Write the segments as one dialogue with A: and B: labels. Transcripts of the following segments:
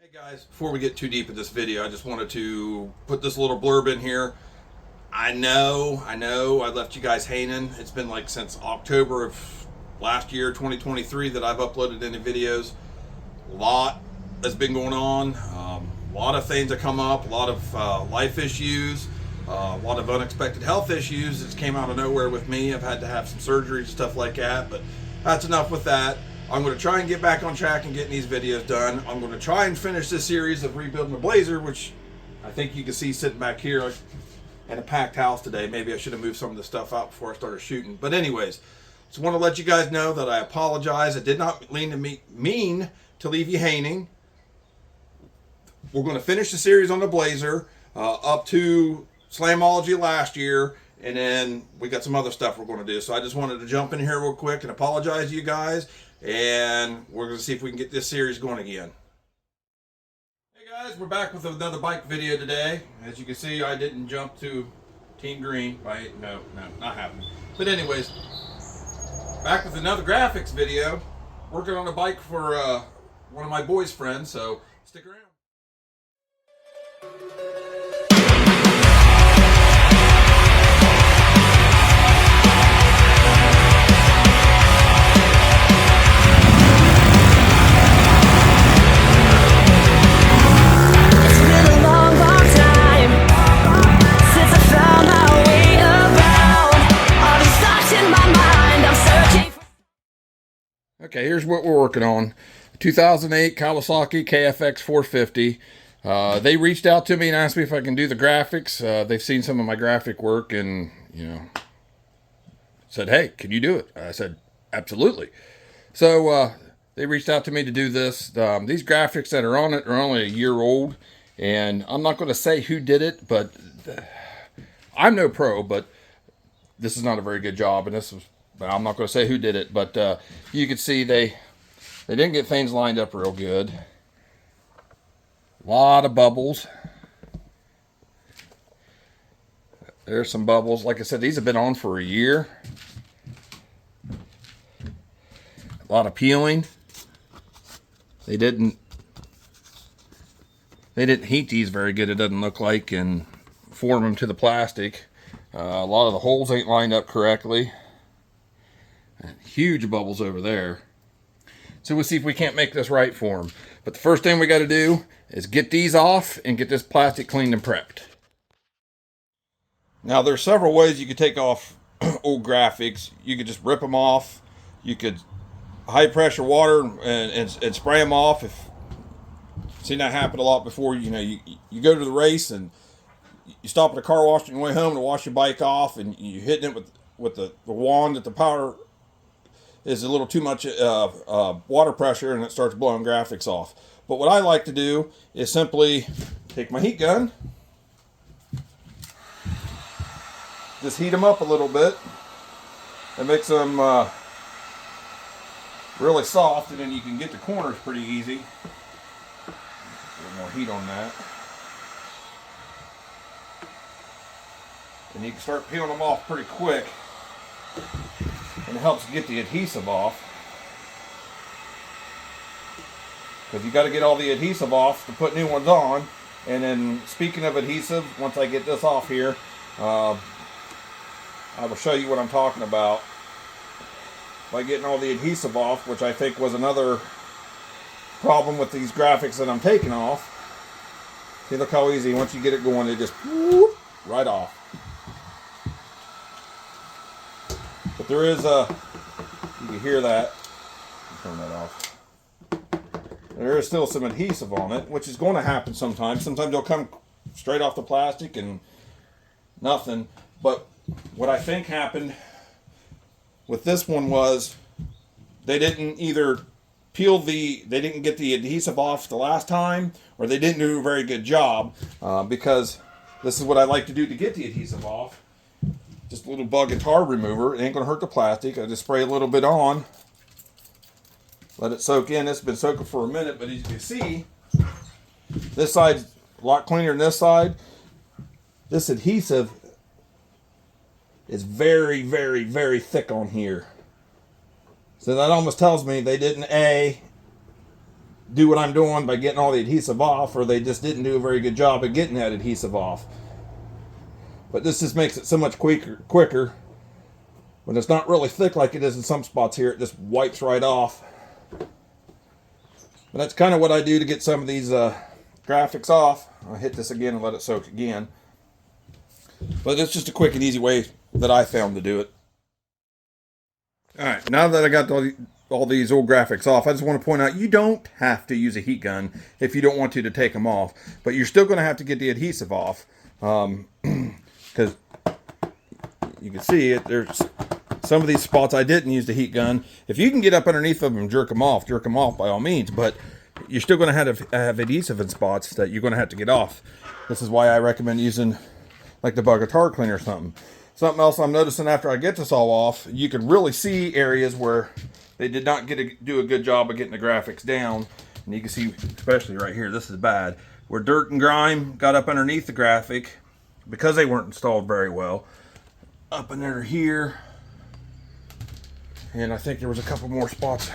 A: Hey guys, before we get too deep in this video, I just wanted to put this little blurb in here. I know, I left you guys hanging. It's been like since October of last year, 2023, that I've uploaded any videos. A lot has been going on. A lot of things that come up, a lot of life issues, a lot of unexpected health issues. It's came out of nowhere with me. I've had to have some surgeries and stuff like that, but that's enough with that. I'm going to try and get back on track and getting these videos done. I'm going to try and finish this series of rebuilding the Blazer, which I think you can see sitting back here in a packed house today. Maybe I should have moved some of the stuff out before I started shooting. But anyways, just want to let you guys know that I apologize. I did not mean to leave you hanging. We're going to finish the series on the Blazer up to Slamology last year. And then we got some other stuff we're going to do. So I just wanted to jump in here real quick and apologize to you guys. And we're going to see if we can get this series going again. Hey guys, we're back with another bike video today. As you can see, I didn't jump to Team Green. No, not happening. But anyways, back with another graphics video. Working on a bike for one of my boys' friends, so stick around. Okay, here's what we're working on. 2008 Kawasaki KFX450. They reached out to me and asked me if I can do the graphics. They've seen some of my graphic work and, said, hey, can you do it? I said, absolutely. So they reached out to me to do this. These graphics that are on it are only a year old. And I'm not going to say who did it, but I'm no pro, but this is not a very good job. And this was, I'm not going to say who did it, but you can see they didn't get things lined up real good. A lot of bubbles. There's some bubbles. Like I said, these have been on for a year. A lot of peeling. They didn't heat these very good, it doesn't look like, and form them to the plastic. A lot of the holes ain't lined up correctly. Huge bubbles over there. So we'll see if we can't make this right for them. But the first thing we got to do is get these off and get this plastic cleaned and prepped. Now there's several ways you could take off old graphics. You could just rip them off. You could high pressure water and spray them off. If seen that happen a lot before. You go to the race and you stop at a car wash on your way home to wash your bike off, and you're hitting it with the wand at the powder is a little too much water pressure, and it starts blowing graphics off. But what I like to do is simply take my heat gun, just heat them up a little bit, and makes them really soft, and then you can get the corners pretty easy. A little more heat on that. And you can start peeling them off pretty quick. And it helps get the adhesive off. Because you got to get all the adhesive off to put new ones on. And then speaking of adhesive, once I get this off here, I will show you what I'm talking about. By getting all the adhesive off, which I think was another problem with these graphics that I'm taking off. See, look how easy, once you get it going, it just whoop, right off. But there is you can hear that. Turn that off. There is still some adhesive on it, which is going to happen sometimes. Sometimes it'll come straight off the plastic and nothing. But what I think happened with this one was they didn't either they didn't get the adhesive off the last time, or they didn't do a very good job, because this is what I like to do to get the adhesive off. Just a little bug and tar remover. It ain't going to hurt the plastic. I just spray a little bit on. Let it soak in. It's been soaking for a minute, but as you can see, this side's a lot cleaner than this side. This adhesive is very, very, very thick on here. So that almost tells me they didn't do what I'm doing by getting all the adhesive off, or they just didn't do a very good job of getting that adhesive off. But this just makes it so much quicker. When it's not really thick like it is in some spots here, it just wipes right off. But that's kind of what I do to get some of these graphics off. I'll hit this again and let it soak again. But it's just a quick and easy way that I found to do it. Alright, now that I got all these old graphics off, I just want to point out you don't have to use a heat gun if you don't want to take them off. But you're still going to have to get the adhesive off. Because you can see it, there's some of these spots I didn't use the heat gun. If you can get up underneath of them, jerk them off by all means. But you're still going to have adhesive in spots that you're going to have to get off. This is why I recommend using like the bug guitar cleaner or something. Something else I'm noticing after I get this all off, you can really see areas where they did not do a good job of getting the graphics down. And you can see, especially right here, this is bad, where dirt and grime got up underneath the graphic because they weren't installed very well. Up in there here. And I think there was a couple more spots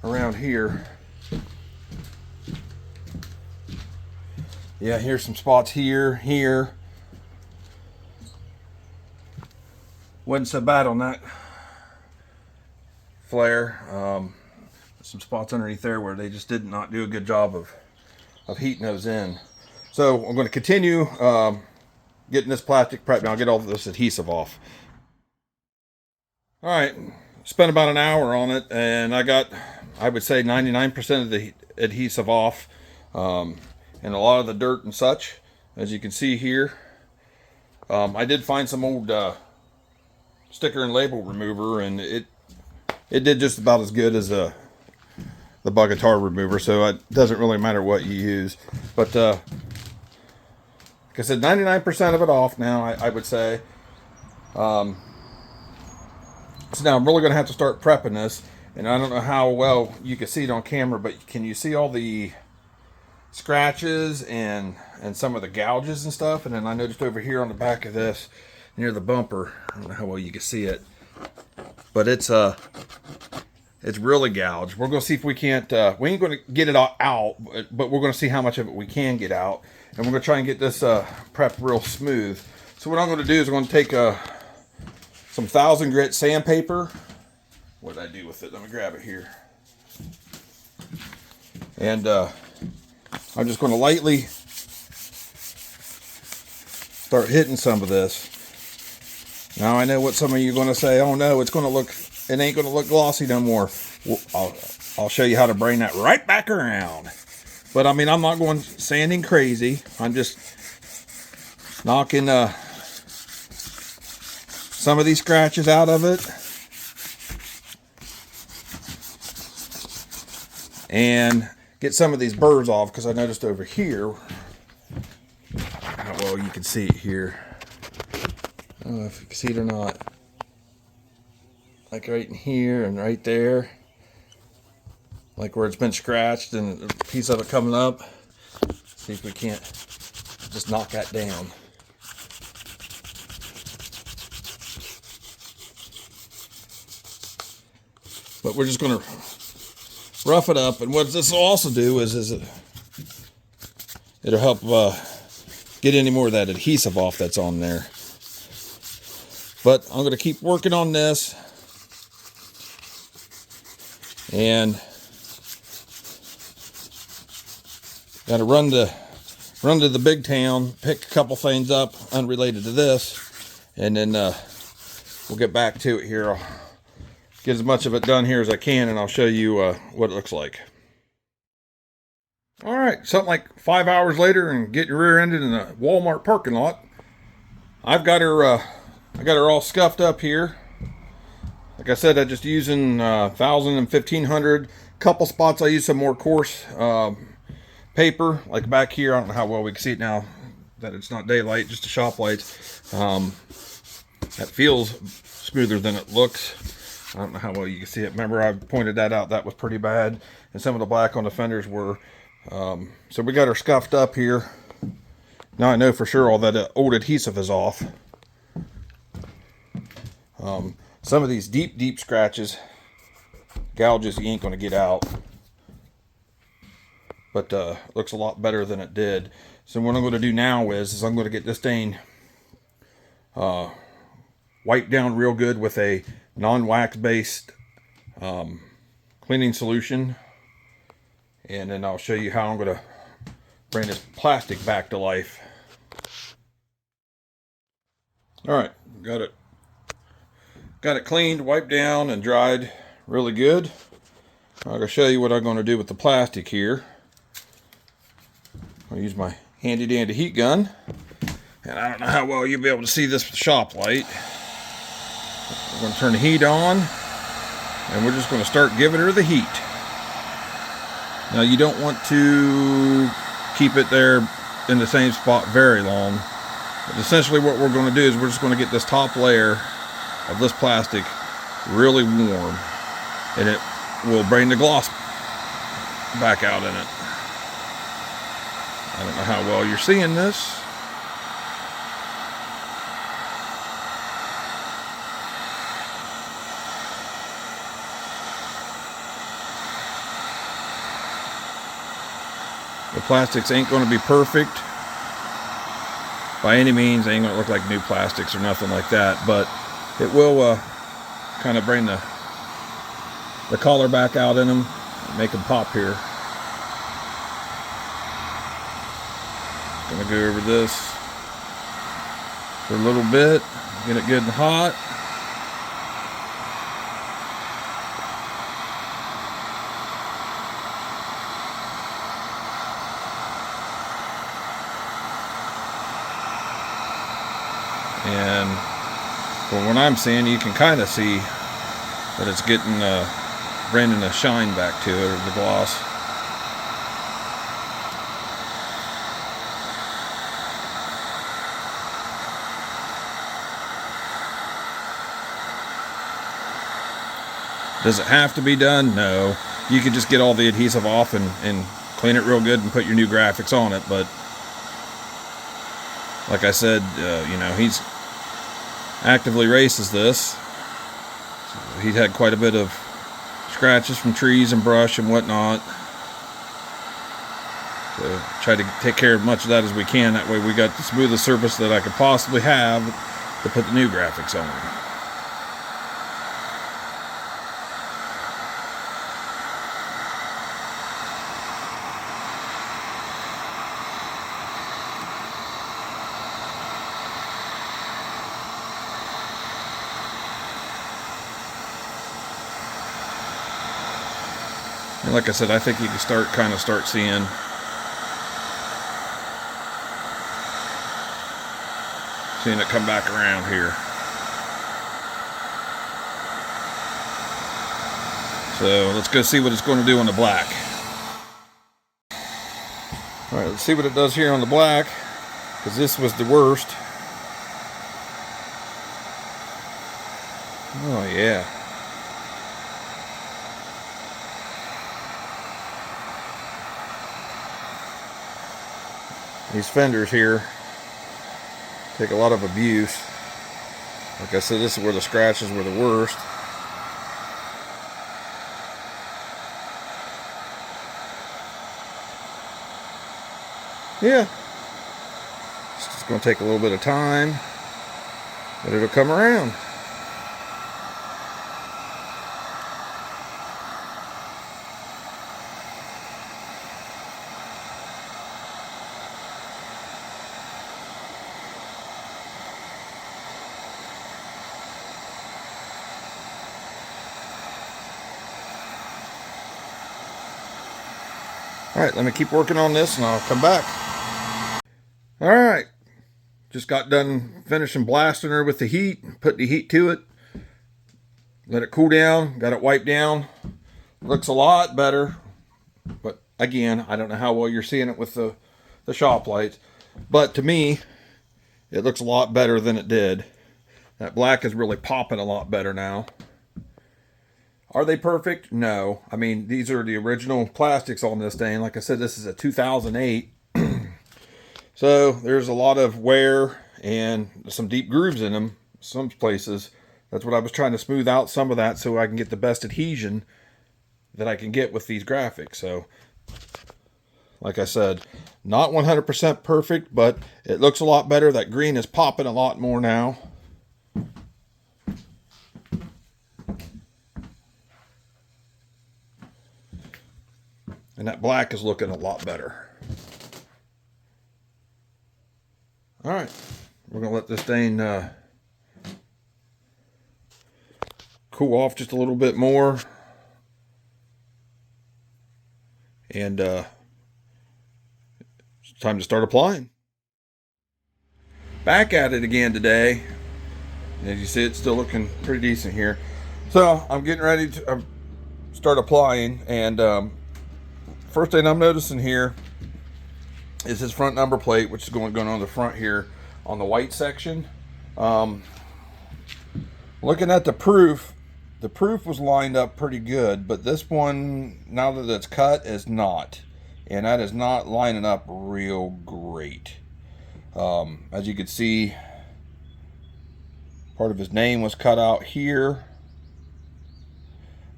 A: around here. Yeah, here's some spots here. Wasn't so bad on that flare. Some spots underneath there where they just did not do a good job of heating those in. So I'm going to continue getting this plastic prepped. Now I'll get all this adhesive off. All right, spent about an hour on it, and I got, I would say, 99% of the adhesive off, and a lot of the dirt and such, as you can see here. I did find some old sticker and label remover, and it did just about as good as the bug guitar remover, so it doesn't really matter what you use. But like I said, 99% of it off now, I would say. So now I'm really going to have to start prepping this, and I don't know how well you can see it on camera, but can you see all the scratches and some of the gouges and stuff? And then I noticed over here on the back of this, near the bumper, I don't know how well you can see it, but it's really gouged. We're going to see if we can't, we ain't going to get it all out, but we're going to see how much of it we can get out, and we're going to try and get this prepped real smooth. So what I'm going to do is I'm going to take some 1000 grit sandpaper. What did I do with it? Let me grab it here. And I'm just going to lightly start hitting some of this. Now I know what some of you are going to say. Oh no, it ain't going to look glossy no more. Well, I'll show you how to bring that right back around. But I mean, I'm not going sanding crazy. I'm just knocking some of these scratches out of it, and get some of these burrs off, because I noticed over here, how well you can see it here. I don't know if you can see it or not. Like right in here and right there, like where it's been scratched and a piece of it coming up. See if we can't just knock that down. But we're just going to rough it up, and what this will also do is it'll help get any more of that adhesive off that's on there. But I'm going to keep working on this, and got to run to the big town, pick a couple things up unrelated to this, and then we'll get back to it here. I'll get as much of it done here as I can, and I'll show you what it looks like. All right, something like 5 hours later, and getting rear-ended in a Walmart parking lot. I've got her, I got her all scuffed up here. Like I said, I'm just using 1000 and 1500. Couple spots I use some more coarse paper, like back here. I don't know how well we can see it now that it's not daylight, just a shop light. That feels smoother than it looks. I don't know how well you can see it. Remember, I pointed that out. That was pretty bad. And some of the black on the fenders were. So we got her scuffed up here. Now I know for sure all that old adhesive is off. Some of these deep scratches, gouges, you ain't going to get out. but it looks a lot better than it did. So what I'm going to do now is I'm going to get this stain wiped down real good with a non-wax based cleaning solution, and then I'll show you how I'm going to bring this plastic back to life. Alright, got it cleaned, wiped down, and dried really good. I'm going to show you what I'm going to do with the plastic here. I'll use my handy dandy heat gun, and I don't know how well you'll be able to see this with shop light. We're going to turn the heat on, and we're just going to start giving her the heat. Now you don't want to keep it there in the same spot very long, but essentially what we're going to do is we're just going to get this top layer of this plastic really warm, and it will bring the gloss back out in it. I don't know how well you're seeing this. The plastics ain't going to be perfect by any means. They ain't going to look like new plastics or nothing like that, but it will kind of bring the color back out in them and make them pop here. Gonna go over this for a little bit, get it good and hot. And from what I'm seeing, you can kind of see that it's getting bringing a shine back to it, or the gloss. Does it have to be done? No. You can just get all the adhesive off and clean it real good and put your new graphics on it. But like I said, you know, he's actively races this. So he had quite a bit of scratches from trees and brush and whatnot. So try to take care of much of that as we can. That way we got the smoothest surface that I could possibly have to put the new graphics on. And like I said, I think you can start seeing it come back around here. So let's go see what it's going to do on the black. Alright, let's see what it does here on the black, because this was the worst. Oh yeah. These fenders here take a lot of abuse. Like I said, this is where the scratches were the worst. Yeah, it's just going to take a little bit of time, but it'll come around. Alright, let me keep working on this and I'll come back. Alright, just got done finishing blasting her with the heat, put the heat to it, let it cool down, got it wiped down. Looks a lot better, but again, I don't know how well you're seeing it with the shop lights, but to me, it looks a lot better than it did. That black is really popping a lot better now. Are they perfect? No. I mean, these are the original plastics on this thing. Like I said, this is a 2008. So there's a lot of wear and some deep grooves in them, some places. That's what I was trying to smooth out some of that so I can get the best adhesion that I can get with these graphics. So Like I said, not 100% perfect, but it looks a lot better. That green is popping a lot more now. And that black is looking a lot better. All right, we're gonna let this thing cool off just a little bit more. And it's time to start applying. Back at it again today. As you see, it's still looking pretty decent here. So I'm getting ready to start applying, and first thing I'm noticing here is his front number plate, which is going on the front here on the white section. Looking at the proof was lined up pretty good, but this one, now that it's cut, is not. And that is not lining up real great. As you can see, part of his name was cut out here.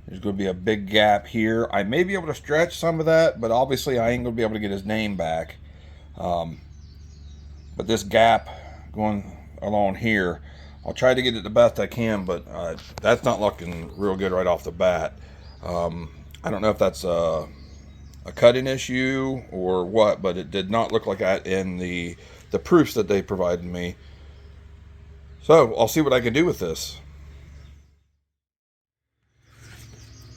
A: There's going to be a big gap here. I may be able to stretch some of that, but obviously I ain't going to be able to get his name back. But this gap going along here, I'll try to get it the best I can, but that's not looking real good right off the bat. I don't know if that's a cutting issue or what, but it did not look like that in the proofs that they provided me. So I'll see what I can do with this.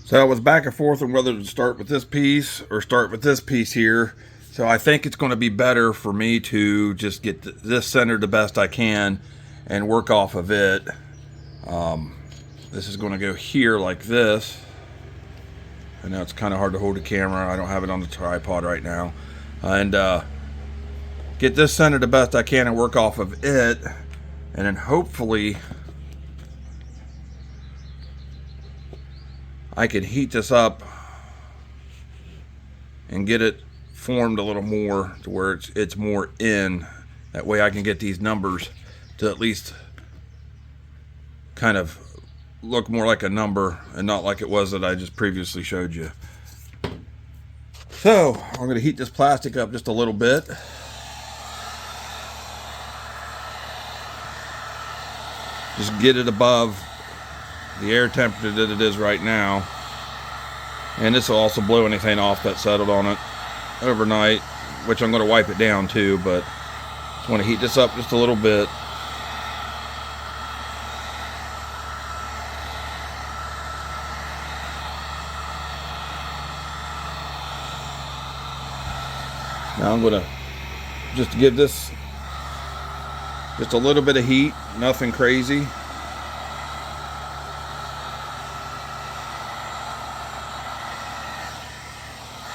A: So I was back and forth on whether to start with this piece or start with this piece here. So I think it's going to be better for me to just get this centered the best I can and work off of it. This is going to go here like this. I know it's kind of hard to hold the camera. I don't have it on the tripod right now. And get this centered the best I can and work off of it. And then hopefully I can heat this up and get it formed a little more to where it's more in. That way I can get these numbers to at least kind of look more like a number and not like it was that I just previously showed you. So I'm going to heat this plastic up just a little bit. Just get it above the air temperature that it is right now. And this will also blow anything off that settled on it overnight, which I'm going to wipe it down too, but just want to heat this up just a little bit. Now I'm going to just give this just a little bit of heat, nothing crazy.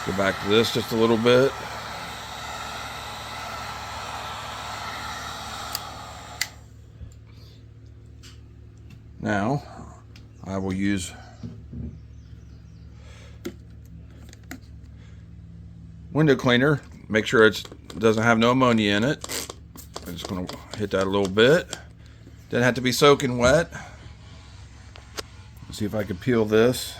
A: Go back to this just a little bit. Now I will use window cleaner. Make sure it doesn't have no ammonia in it. I'm just going to hit that a little bit. Doesn't have to be soaking wet. Let's see if I can peel this.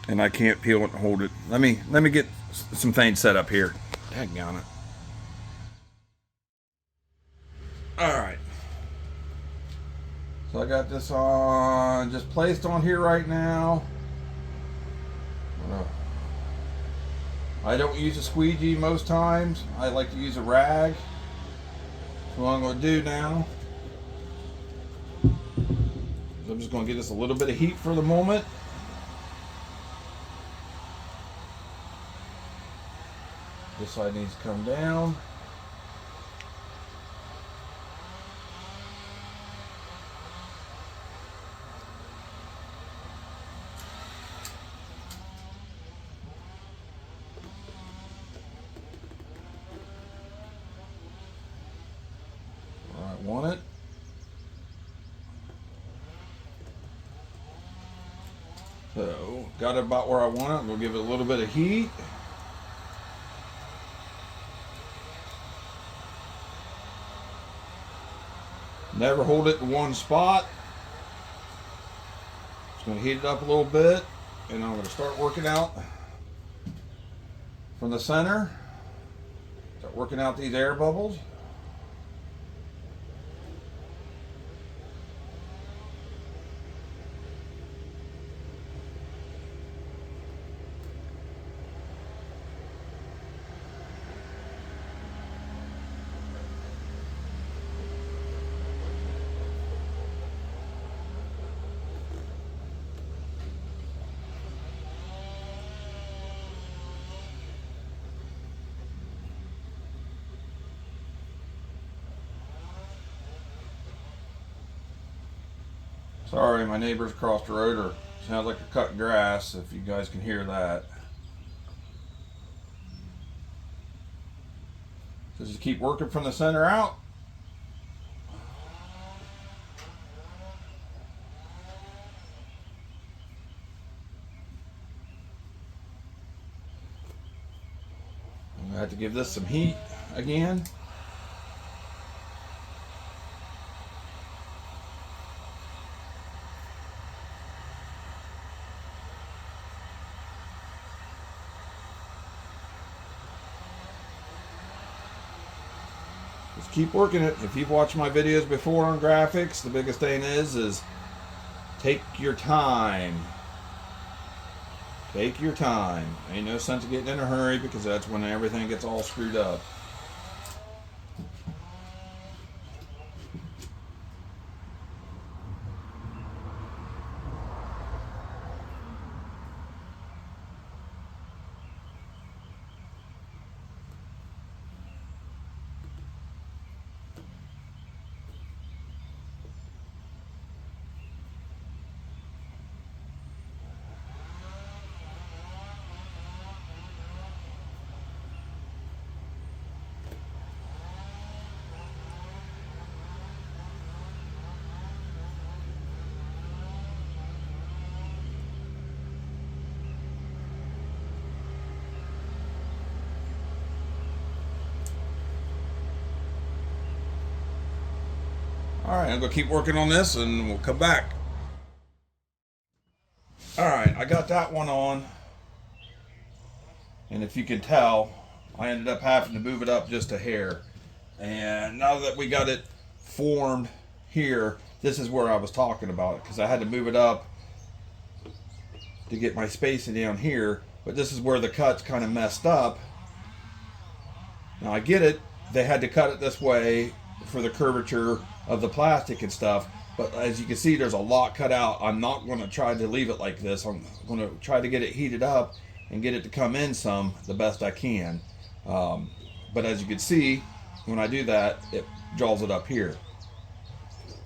A: And I can't peel it and hold it. Let me get some things set up here. Daggone it. Alright. So I got this on, just placed on here right now. I don't use a squeegee most times. I like to use a rag. That's what I'm going to do now. So I'm just going to get this a little bit of heat for the moment. This side needs to come down. Where I want it. So, got it about where I want it. I'm going to give it a little bit of heat. Never hold it in one spot. Just going to heat it up a little bit. And I'm going to start working out from the center. Start working out these air bubbles. Sorry, my neighbors across the road are sounds like they're cutting grass, if you guys can hear that. So just keep working from the center out. I'm gonna have to give this some heat again. Just keep working it. If you've watched my videos before on graphics, the biggest thing is take your time. Take your time. Ain't no sense of getting in a hurry, because that's when everything gets all screwed up. Alright, I'm going to keep working on this and we'll come back. Alright, I got that one on. And if you can tell, I ended up having to move it up just a hair. And now that we got it formed here, this is where I was talking about it, because I had to move it up to get my spacing down here. But this is where the cut's kind of messed up. Now I get it, they had to cut it this way for the curvature of the plastic and stuff, but as you can see, there's a lot cut out. I'm not going to try to leave it like this. I'm going to try to get it heated up and get it to come in some the best I can. But as you can see, when I do that, it draws it up here.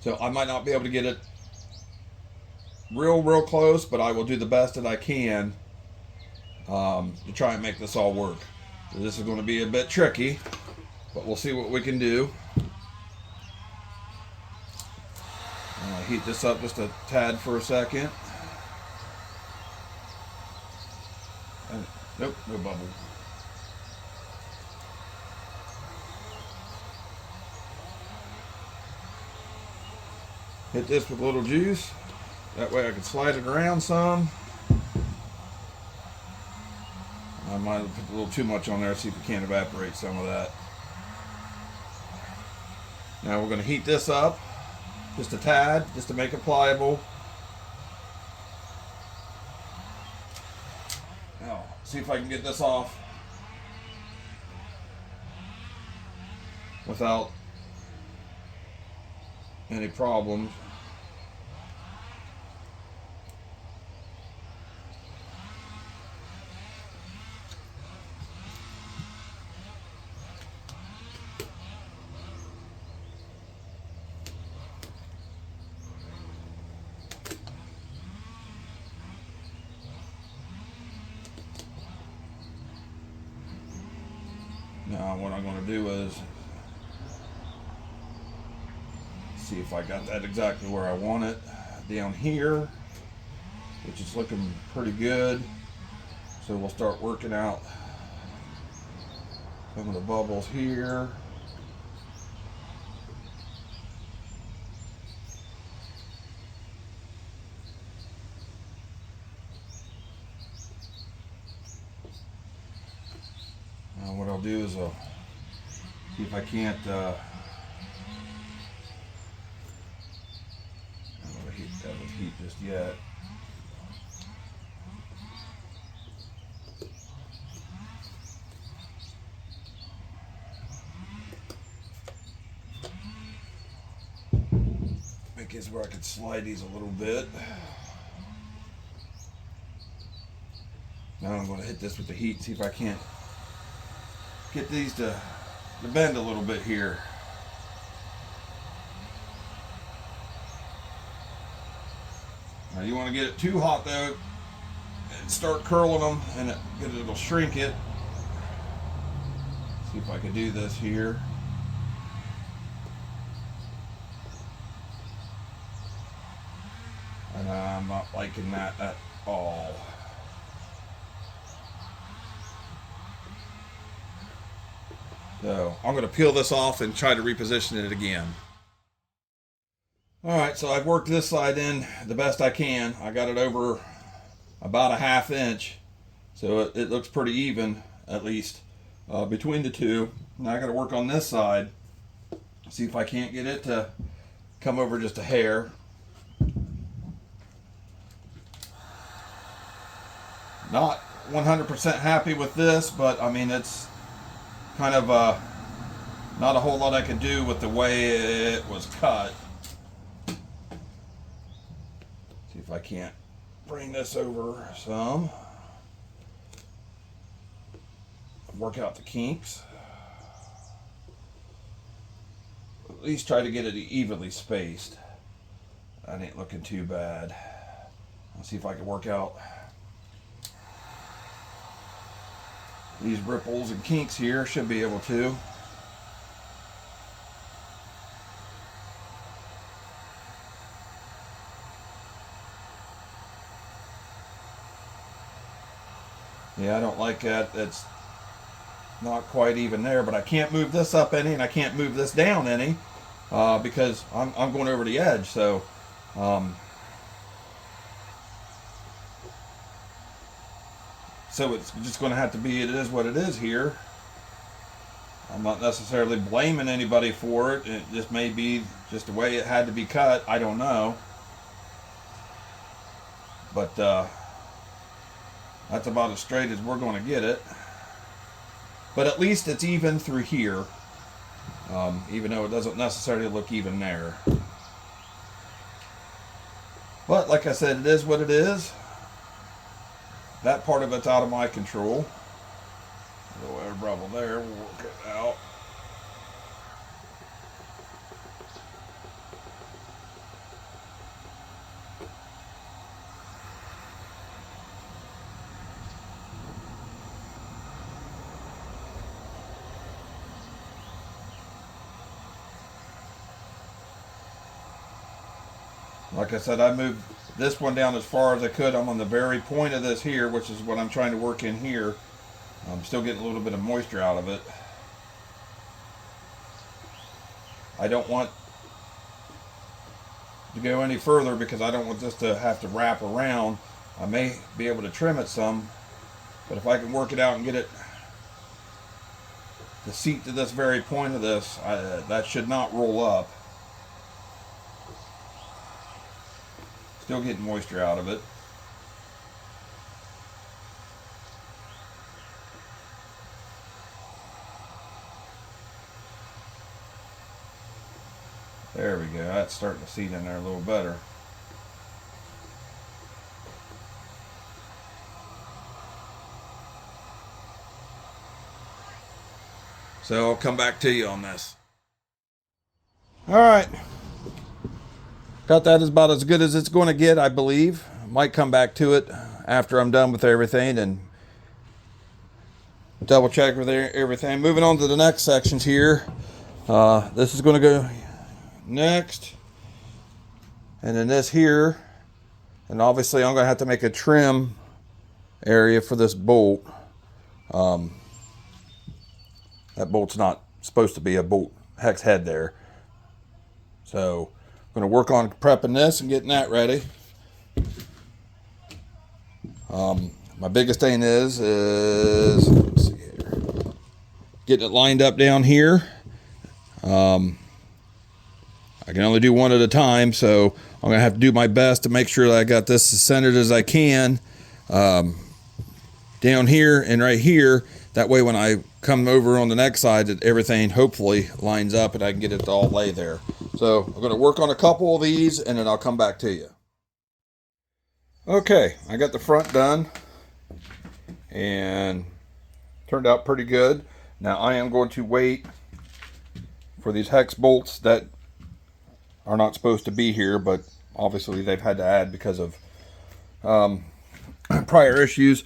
A: So I might not be able to get it real close, but I will do the best that I can to try and make this all work. So this is going to be a bit tricky, but we'll see what we can do. I'll heat this up just a tad for a second. And, nope, no bubble. Hit this with a little juice. That way I can slide it around some. I might have put a little too much on there, see if we can't evaporate some of that. Now we're going to heat this up just a tad, just to make it pliable. Now, see if I can get this off without any problems. Now what I'm going to do is see if I got that exactly where I want it down here, which is looking pretty good. So we'll start working out some of the bubbles here. What I'll do is I'll see if I can't I don't want to heat that with heat just yet. Make this where I could slide these a little bit. Now I'm going to hit this with the heat, see if I can't get these to bend a little bit here. Now you want to get it too hot though and start curling them, and it'll shrink it. See if I can do this here. And I'm not liking that at all. So I'm going to peel this off and try to reposition it again. Alright, so I've worked this side in the best I can. I got it over about a 1/2 inch. So it looks pretty even, at least, between the two. Now I got to work on this side. See if I can't get it to come over just a hair. Not 100% happy with this, but I mean, it's kind of not a whole lot I can do with the way it was cut. See if I can't bring this over some. Work out the kinks. At least try to get it evenly spaced. That ain't looking too bad. I'll see if I can work out these ripples and kinks here. Should be able to. Yeah, I don't like that. It's not quite even there, but I can't move this up any and I can't move this down any because I'm going over the edge. So so it's just going to have to be, it is what it is here. I'm not necessarily blaming anybody for it. It just may be just the way it had to be cut. I don't know. But that's about as straight as we're going to get it. But at least it's even through here, even though it doesn't necessarily look even there. But like I said, it is what it is. That part of it's out of my control. A little air bubble there, we'll work it out. Like I said, I moved this one down as far as I could. I'm on the very point of this here, which is what I'm trying to work in here. I'm still getting a little bit of moisture out of it. I don't want to go any further because I don't want this to have to wrap around. I may be able to trim it some, but if I can work it out and get it to seat to this very point of this, that should not roll up. Still getting moisture out of it. There we go. That's starting to seat in there a little better. So I'll come back to you on this. All right. Got that as about as good as it's going to get, I believe. Might come back to it after I'm done with everything and double check with everything. Moving on to the next sections here. This is going to go next. And then this here. And obviously I'm going to have to make a trim area for this bolt. That bolt's not supposed to be a bolt hex head there. So I'm going to work on prepping this and getting that ready. My biggest thing is let's see here. getting it lined up down here. I can only do one at a time, so I'm gonna have to do my best to make sure that I got this as centered as I can, down here and right here. That way when I come over on the next side, that everything hopefully lines up and I can get it to all lay there. So I'm gonna work on a couple of these and then I'll come back to you. Okay, I got the front done and turned out pretty good. Now I am going to wait for these hex bolts that are not supposed to be here, but obviously they've had to add because of prior issues.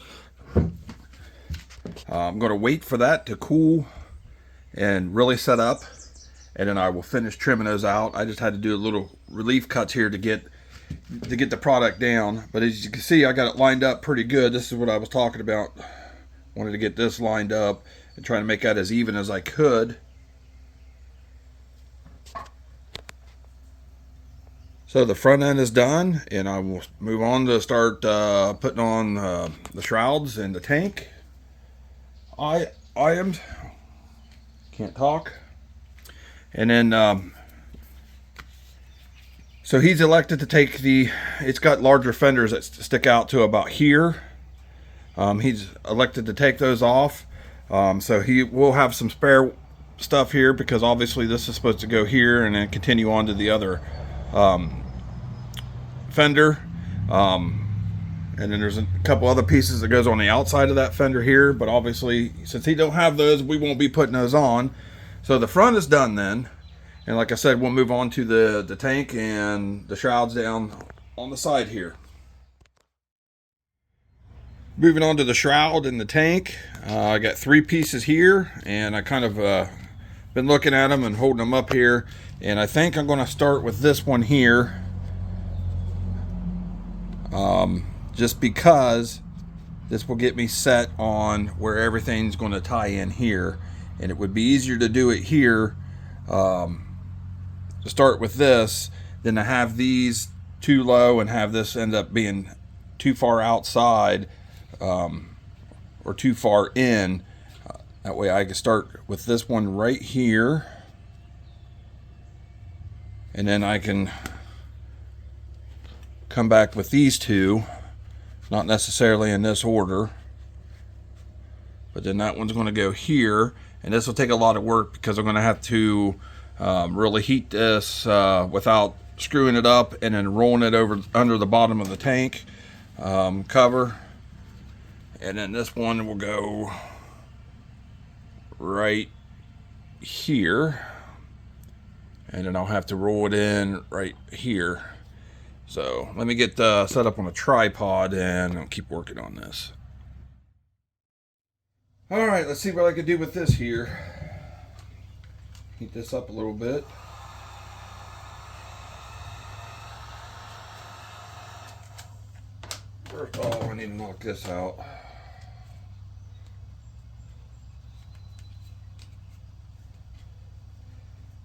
A: I'm going to wait for that to cool and really set up, and then I will finish trimming those out. I just had to do a little relief cuts here to get the product down, but as you can see, I got it lined up pretty good. This is what I was talking about. Wanted to get this lined up and trying to make that as even as I could. So the front end is done, and I will move on to start putting on the shrouds and the tank. I am can't talk. And then so he's elected to take it's got larger fenders that stick out to about here. He's elected to take those off. So he will have some spare stuff here, because obviously this is supposed to go here and then continue on to the other fender, and then there's a couple other pieces that goes on the outside of that fender here, but obviously since he don't have those, we won't be putting those on. So the front is done then, and like I said, we'll move on to the tank and the shrouds down on the side here. Moving on to the shroud and the tank, I got 3 pieces here, and I kind of been looking at them and holding them up here, and I think I'm going to start with this one here, just because this will get me set on where everything's going to tie in here, and it would be easier to do it here, to start with this, than to have these too low and have this end up being too far outside, or too far in. That way I can start with this one right here, and then I can come back with these two, not necessarily in this order, but then that one's going to go here, and this will take a lot of work because I'm going to have to really heat this without screwing it up and then rolling it over under the bottom of the tank cover. And then this one will go right here, and then I'll have to roll it in right here. So let me get set up on a tripod and I'll keep working on this. All right, let's see what I can do with this here. Heat this up a little bit. First of all, I need to knock this out.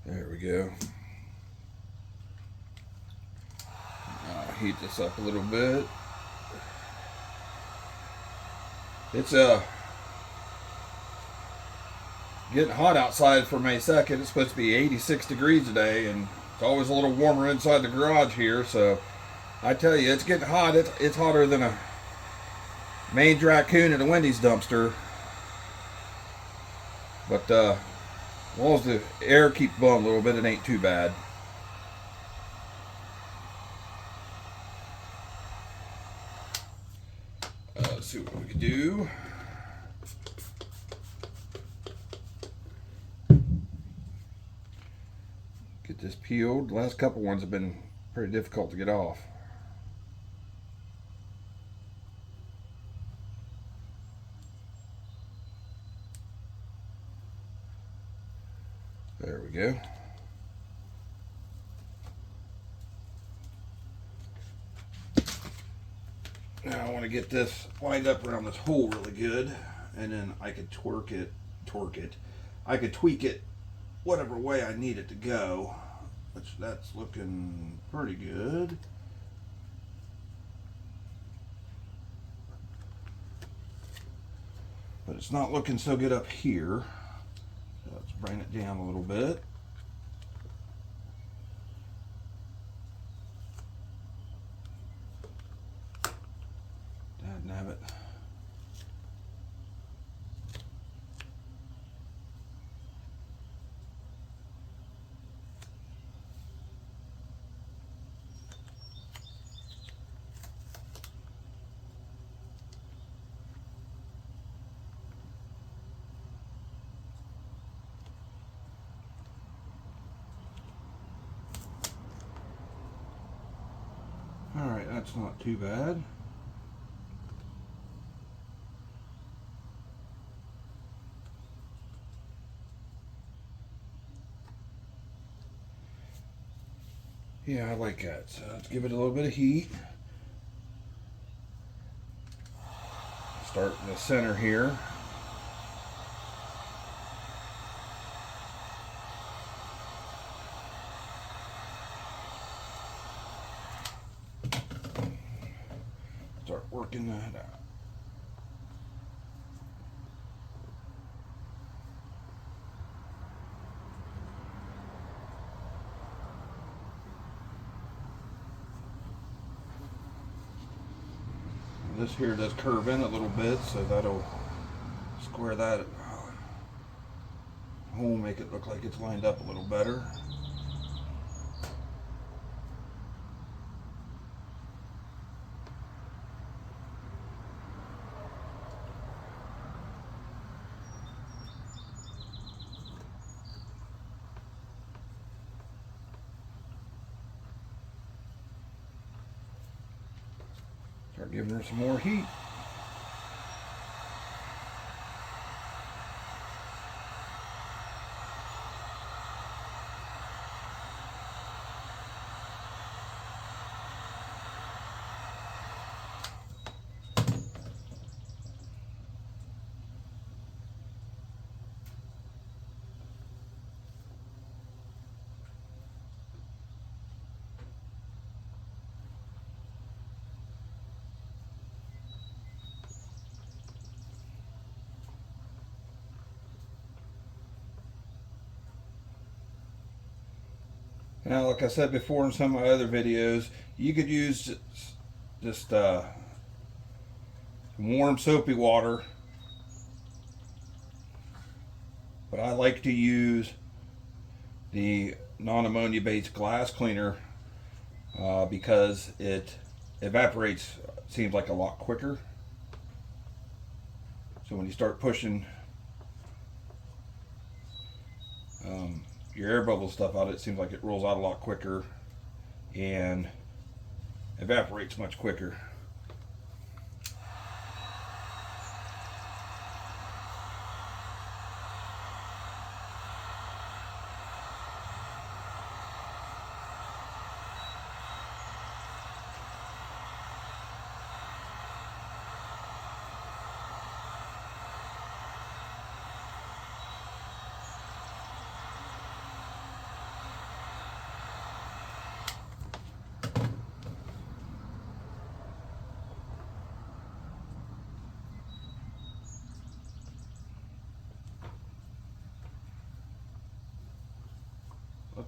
A: There we go. Heat this up a little bit. It's getting hot outside for May 2nd. It's supposed to be 86 degrees today, and it's always a little warmer inside the garage here, so I tell you, it's getting hot. It's hotter than a mange raccoon in a Wendy's dumpster. But as long as the air keeps blowing a little bit, it ain't too bad. Let's see what we can do. Get this peeled. The last couple ones have been pretty difficult to get off. There we go. Now I want to get this lined up around this hole really good, and then I could torque it. I could tweak it whatever way I need it to go, which that's looking pretty good. But it's not looking so good up here. bring it down a little bit. Dadnabbit. Alright, that's not too bad. Yeah, I like that. So let's give it a little bit of heat. Start in the center here. Start working that out. This here does curve in a little bit, so that'll square that hole, make it look like it's lined up a little better. Start giving her some more heat. Now, like I said before in some of my other videos, you could use just warm soapy water, but I like to use the non-ammonia based glass cleaner because it evaporates, seems like a lot quicker. So when you start pushing your air bubble stuff out, it seems like it rolls out a lot quicker and evaporates much quicker.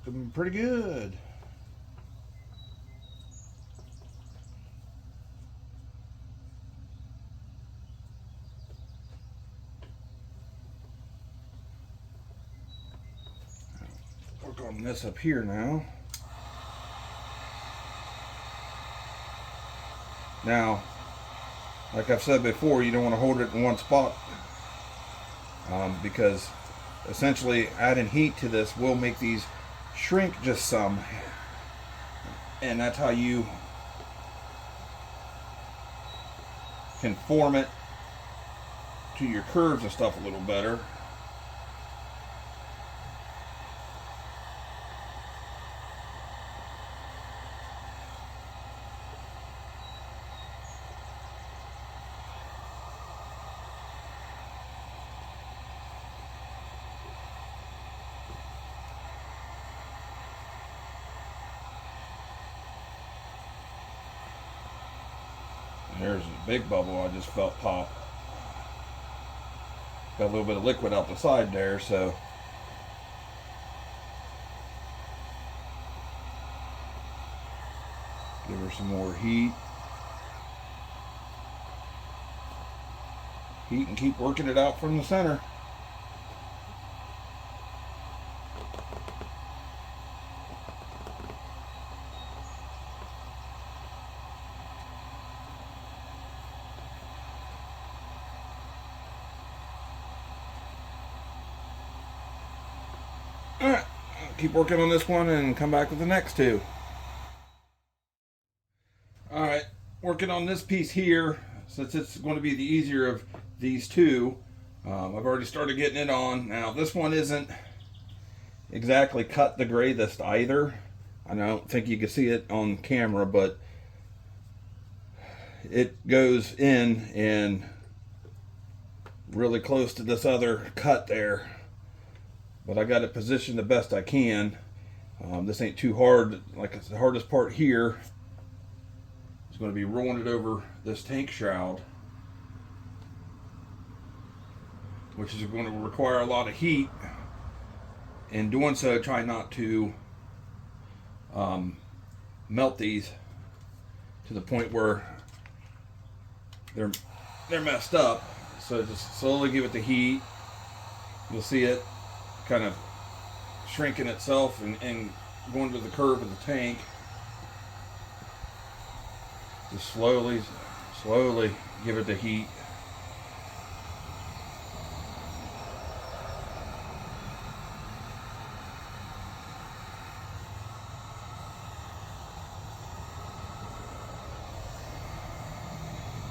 A: Looking pretty good. Work on this up here now. Now, like I've said before, you don't want to hold it in one spot because essentially adding heat to this will make these shrink just some, and that's how you can form it to your curves and stuff a little better. There's a big bubble I just felt pop. Got a little bit of liquid out the side there, so some more heat. And keep working it out from the center. Alright, keep working on this one and come back with the next two. Alright, working on this piece here, since it's going to be the easier of these two. I've already started getting it on. Now this one isn't exactly cut the greatest either. I don't think you can see it on camera, but it goes in and really close to this other cut there. But I got it positioned the best I can. This ain't too hard. Like the hardest part here is going to be rolling it over this tank shroud, which is going to require a lot of heat. In doing so, try not to melt these to the point where they're messed up. So just slowly give it the heat. You'll see it kind of shrinking itself and going to the curve of the tank. Just slowly give it the heat.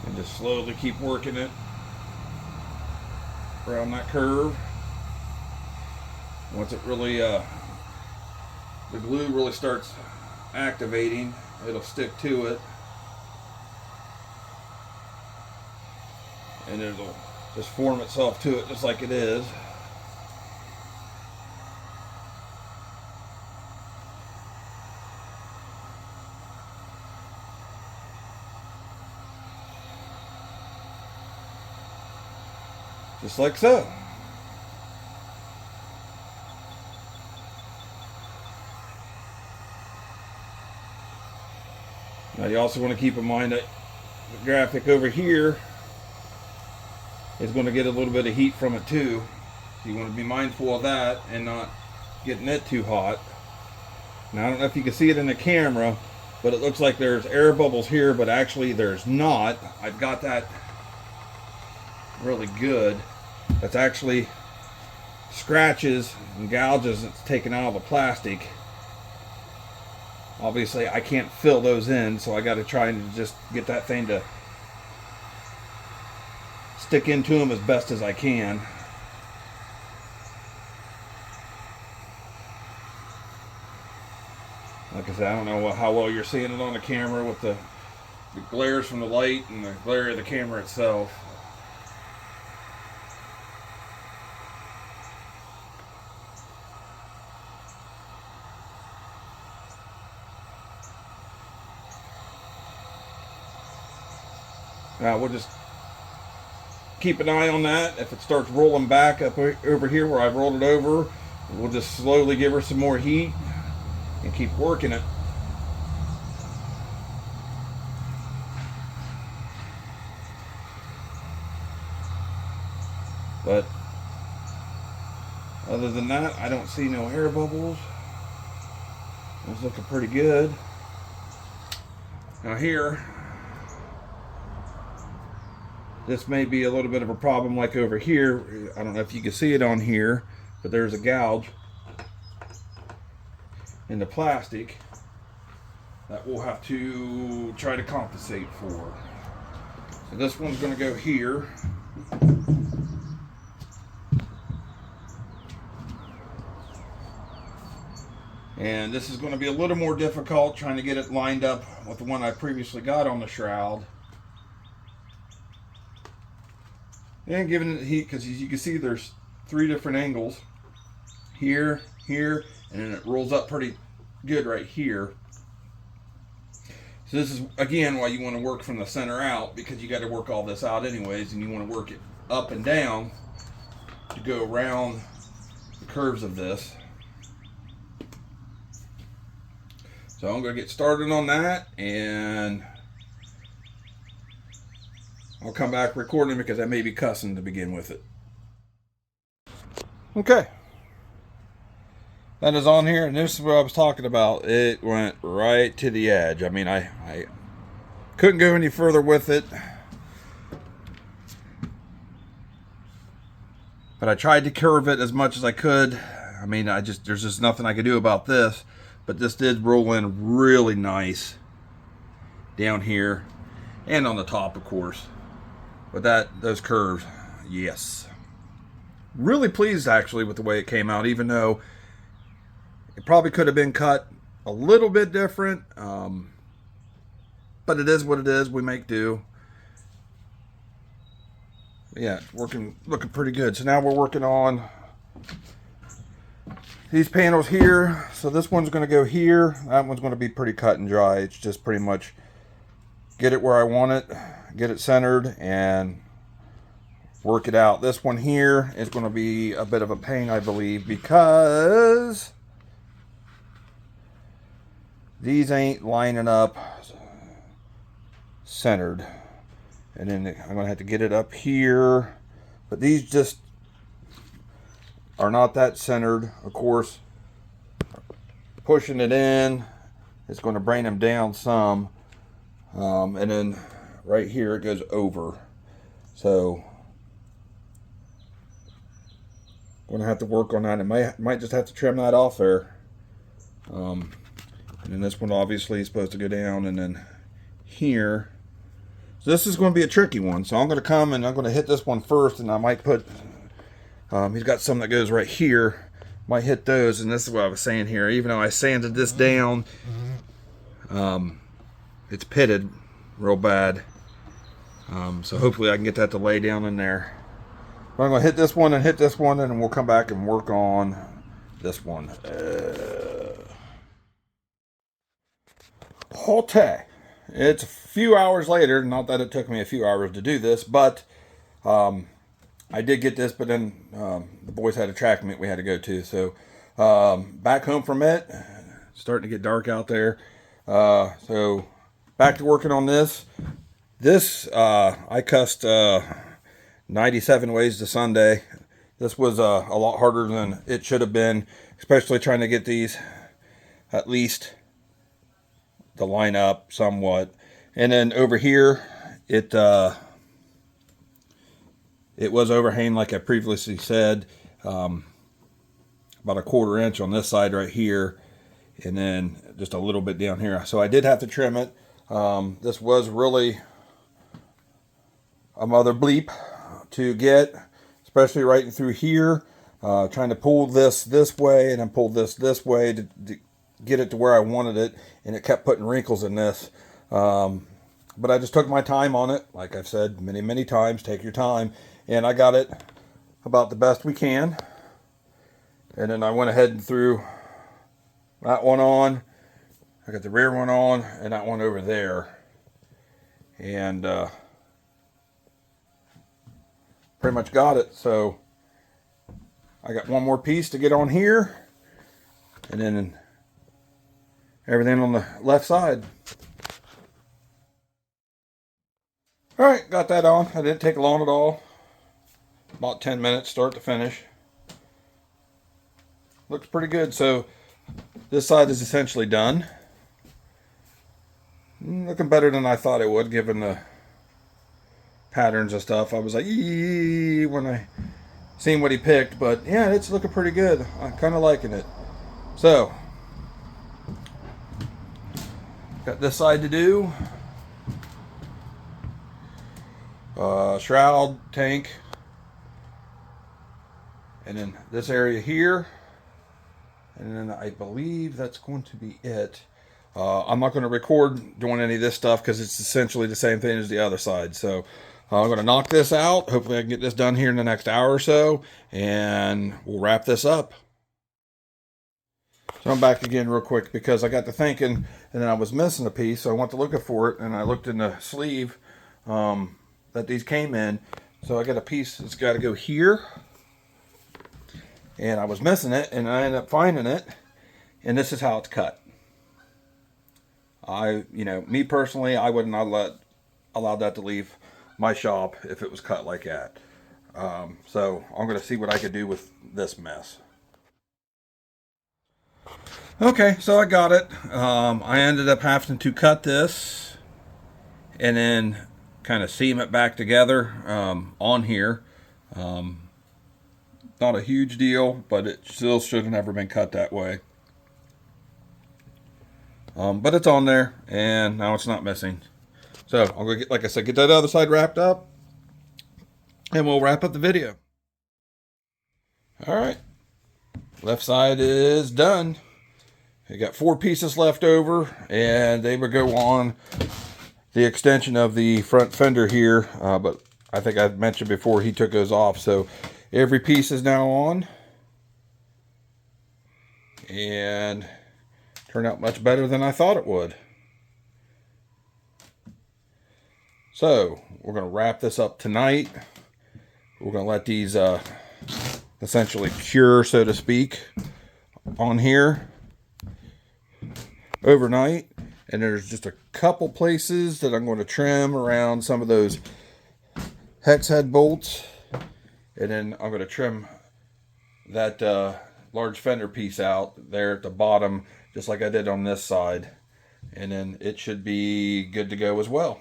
A: And just slowly keep working it around that curve. Once it really, the glue really starts activating, it'll stick to it. And it'll just form itself to it just like it is. Just like so. Now you also want to keep in mind that the graphic over here is going to get a little bit of heat from it too. So you want to be mindful of that and not getting it too hot. Now I don't know if you can see it in the camera, but it looks like there's air bubbles here, but actually there's not. I've got that really good. That's actually scratches and gouges that's taken out of the plastic. Obviously I can't fill those in, so I got to try and just get that thing to stick into them as best as I can. Like I said, I don't know how well you're seeing it on the camera with the glares from the light and the glare of the camera itself. Now we'll just keep an eye on that. If it starts rolling back up over here where I've rolled it over, we'll just slowly give her some more heat and keep working it. But other than that, I don't see no air bubbles. It's looking pretty good. Now here, this may be a little bit of a problem like over here. I don't know if you can see it on here, but there's a gouge in the plastic that we'll have to try to compensate for. So this one's going to go here. And this is going to be a little more difficult trying to get it lined up with the one I previously got on the shroud. And giving it heat, because as you can see there's 3 different angles. Here, here, and then it rolls up pretty good right here. So this is again why you want to work from the center out, because you got to work all this out anyways, and you want to work it up and down to go around the curves of this. So I'm going to get started on that, and I'll come back recording because I may be cussing to begin with it. Okay. That is on here, and this is what I was talking about. It went right to the edge. I mean, I couldn't go any further with it. But I tried to curve it as much as I could. I mean, there's just nothing I could do about this. But this did roll in really nice down here and on the top, of course. But those curves, yes. Really pleased actually with the way it came out, even though it probably could have been cut a little bit different. But it is what it is. We make do. Yeah, it's looking pretty good. So now we're working on these panels here. So this one's going to go here. That one's going to be pretty cut and dry. It's just pretty much get it where I want it, get it centered, and work it out. This one here is going to be a bit of a pain, I believe, because these ain't lining up centered. And then I'm going to have to get it up here. But these just are not that centered. Of course, pushing it in is going to bring them down some. And then right here it goes over. So I'm going to have to work on that. It might just have to trim that off there. And then this one obviously is supposed to go down, and then here. So this is going to be a tricky one. So I'm going to come and I'm going to hit this one first, and I might put, he's got some that goes right here. Might hit those, and this is what I was saying here. Even though I sanded this down, it's pitted real bad. So hopefully I can get that to lay down in there. But I'm going to hit this one, and then we'll come back and work on this one. Okay. It's a few hours later. Not that it took me a few hours to do this, but I did get this, but then the boys had a track meet we had to go to. So back home from it. Starting to get dark out there. So back to working on this. This, I cussed 97 ways to Sunday. This was a lot harder than it should have been, especially trying to get these at least to line up somewhat. And then over here, it was overhang, like I previously said, about a 1/4 inch on this side right here, and then just a little bit down here. So I did have to trim it. This was really a mother bleep to get, especially right through here, trying to pull this way and then pull this way to get it to where I wanted it, and it kept putting wrinkles in this. But I just took my time on it. Like I've said many times, take your time. And I got it about the best we can. And then I went ahead and threw that one on. I got the rear one on, and that one over there. And pretty much got it. So I got one more piece to get on here, and then everything on the left side. Alright, got that on. I didn't take long at all. About 10 minutes start to finish. Looks pretty good. So this side is essentially done. Looking better than I thought it would, given the patterns and stuff. I was like, eee, when I seen what he picked, but yeah, it's looking pretty good. I'm kind of liking it. So got this side to do. Shroud, tank, and then this area here, and then I believe that's going to be it. I'm not going to record doing any of this stuff because it's essentially the same thing as the other side. So I'm going to knock this out. Hopefully I can get this done here in the next hour or so, and we'll wrap this up. So I'm back again real quick because I got to thinking, and then I was missing a piece, so I went to looking for it, and I looked in the sleeve that these came in. So I got a piece that's got to go here, and I was missing it, and I ended up finding it, and this is how it's cut. Me personally, I would not allow that to leave my shop if it was cut like that. So I'm going to see what I could do with this mess. Okay, so I got it. I ended up having to cut this and then kind of seam it back together on here. Not a huge deal, but it still should have never been cut that way. But it's on there, and now it's not missing. So I'm gonna like I said, get that other side wrapped up, and we'll wrap up the video. All right, left side is done. I got 4 pieces left over, and they would go on the extension of the front fender here. But I think I've mentioned before, he took those off, so every piece is now on, and turned out much better than I thought it would. So we're going to wrap this up tonight. We're going to let these essentially cure, so to speak, on here overnight. And there's just a couple places that I'm going to trim around some of those hex head bolts, and then I'm going to trim that large fender piece out there at the bottom, just like I did on this side, and then it should be good to go as well.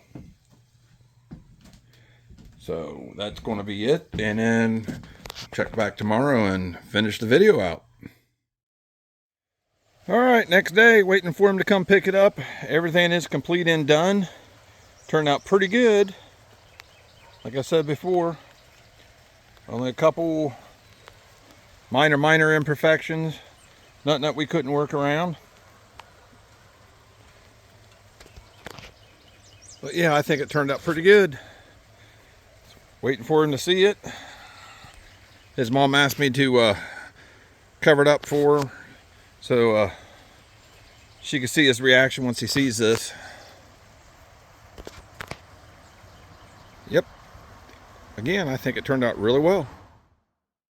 A: So that's going to be it, and then check back tomorrow and finish the video out. All right, next day, waiting for him to come pick it up. Everything is complete and done. Turned out pretty good. Like I said before, only a couple minor imperfections. Nothing that we couldn't work around. But yeah, I think it turned out pretty good. Waiting for him to see it. His mom asked me to cover it up for her, so she can see his reaction once he sees this. Yep. Again, I think it turned out really well.